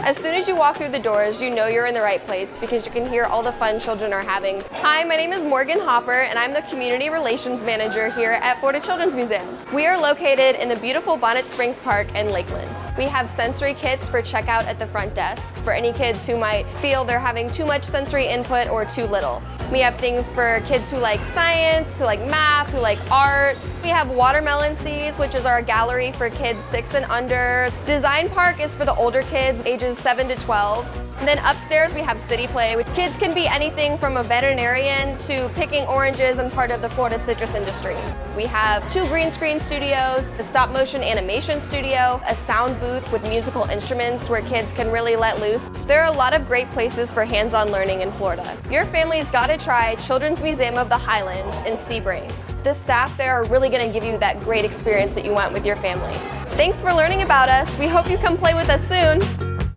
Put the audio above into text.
As soon as you walk through the doors, you know you're in the right place because you can hear all the fun children are having. Hi, my name is Morgan Hopper and I'm the Community Relations Manager here at Florida Children's Museum. We are located in the beautiful Bonnet Springs Park in Lakeland. We have sensory kits for checkout at the front desk for any kids who might feel they're having too much sensory input or too little. We have things for kids who like science, who like math, who like art. We have Watermelon Seas, which is our gallery for kids 6 and under. Design Park is for the older kids, ages 7 to 12. And then upstairs we have City Play. Kids can be anything from a veterinarian to picking oranges and part of the Florida citrus industry. We have 2 green screen studios, a stop motion animation studio, a sound booth with musical instruments where kids can really let loose. There are a lot of great places for hands-on learning in Florida. Your family's got to try Children's Museum of the Highlands in Sebring. The staff there are really going to give you that great experience that you want with your family. Thanks for learning about us. We hope you come play with us soon.